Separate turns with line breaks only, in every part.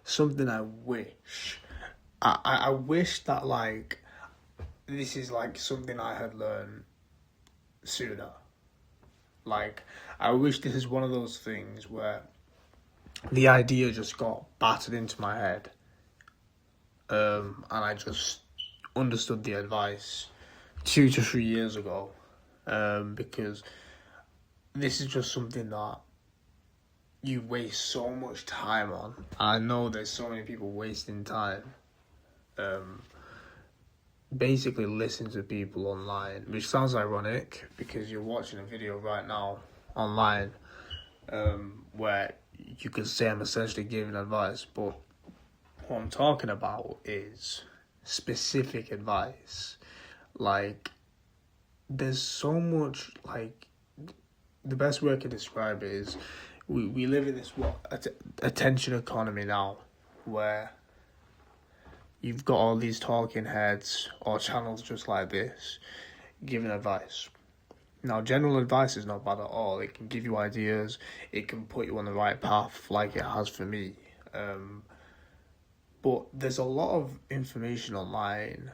something I wish. I wish that, like, this is like something I had learned sooner. Like, I wish this is one of those things where the idea just got battered into my head, and I just understood the advice 2 to 3 years ago, because this is just something that you waste so much time on. I know there's so many people wasting time, basically listening to people online, which sounds ironic because you're watching a video right now online, where you could say I'm essentially giving advice, but what I'm talking about is specific advice. Like, there's so much, like, the best way I can describe it is we live in this attention economy now, where you've got all these talking heads or channels just like this giving advice. Now, general advice is not bad at all. It can give you ideas. It can put you on the right path, like it has for me. But there's a lot of information online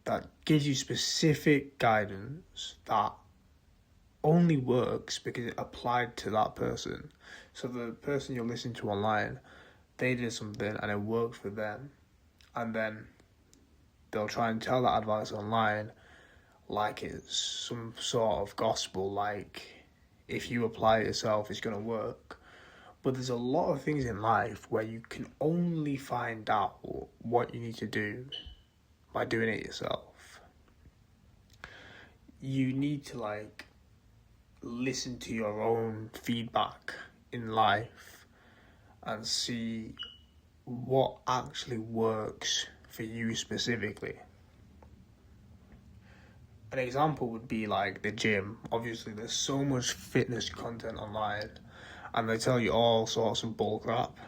that gives you specific guidance that only works because it applied to that person. So the person you're listening to online, they did something and it worked for them. And then they'll try and tell that advice online like it's some sort of gospel, like if you apply it yourself, it's going to work. But there's a lot of things in life where you can only find out what you need to do by doing it yourself. You need to, like, listen to your own feedback in life and see what actually works for you specifically. An example would be like the gym. Obviously, there's so much fitness content online, and they tell you all sorts of bull crap,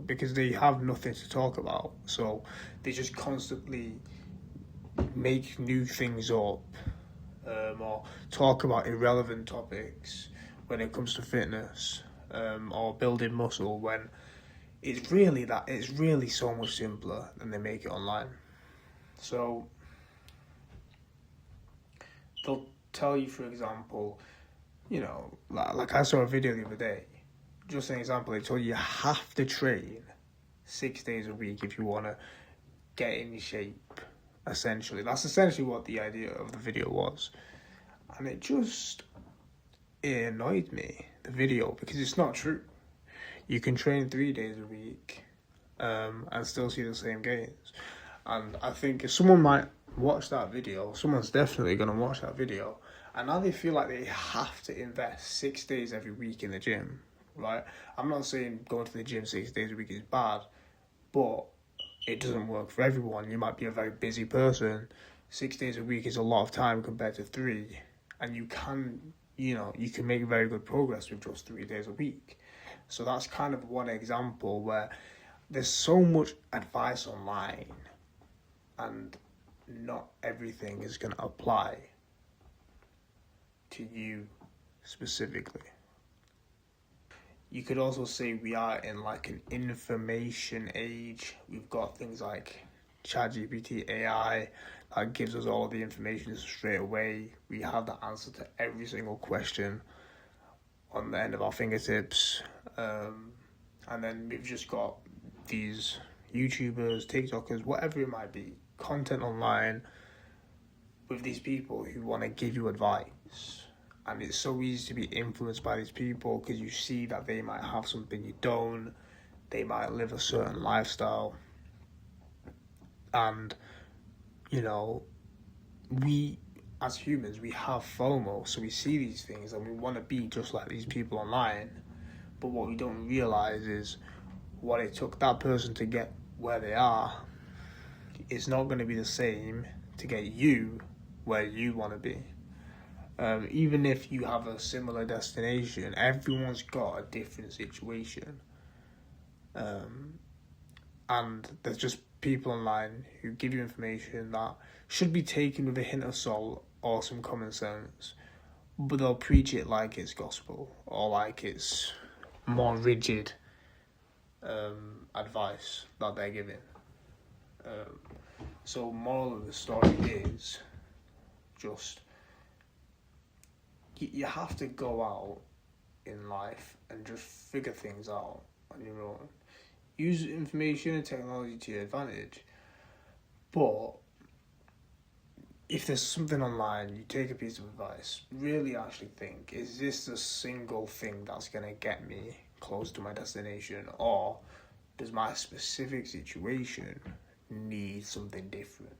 because they have nothing to talk about. So they just constantly make new things up, or talk about irrelevant topics when it comes to fitness, or building muscle, when it's really so much simpler than they make it online. So they'll tell you, for example, like I saw a video the other day, just an example, they told you have to train 6 days a week if you want to get in shape, essentially. That's essentially what the idea of the video was. And it annoyed me, the video, because it's not true. You can train 3 days a week, and still see the same gains. And I think if someone might watch that video, someone's definitely going to watch that video, and now they feel like they have to invest 6 days every week in the gym, right? I'm not saying going to the gym 6 days a week is bad, but it doesn't work for everyone. You might be a very busy person. 6 days a week is a lot of time compared to 3, and you can make very good progress with just 3 days a week. So that's kind of one example where there's so much advice online, and not everything is going to apply to you specifically. You could also say we are in like an information age. We've got things like ChatGPT, AI, that gives us all the information straight away. We have the answer to every single question on the end of our fingertips. And then we've just got these YouTubers, TikTokers, whatever it might be, content online with these people who want to give you advice. And it's so easy to be influenced by these people because you see that they might have something you don't. They might live a certain lifestyle. And, we as humans, we have FOMO. So we see these things and we want to be just like these people online. But what we don't realize is what it took that person to get where they are. It's not going to be the same to get you where you want to be. Even if you have a similar destination, everyone's got a different situation. And there's just people online who give you information that should be taken with a hint of salt or some common sense, but they'll preach it like it's gospel or like it's more rigid advice that they're giving. So moral of the story is just you have to go out in life and just figure things out on your own. Use information and technology to your advantage, but if there's something online, you take a piece of advice, really actually think, is this the single thing that's going to get me close to my destination, or does my specific situation need something different?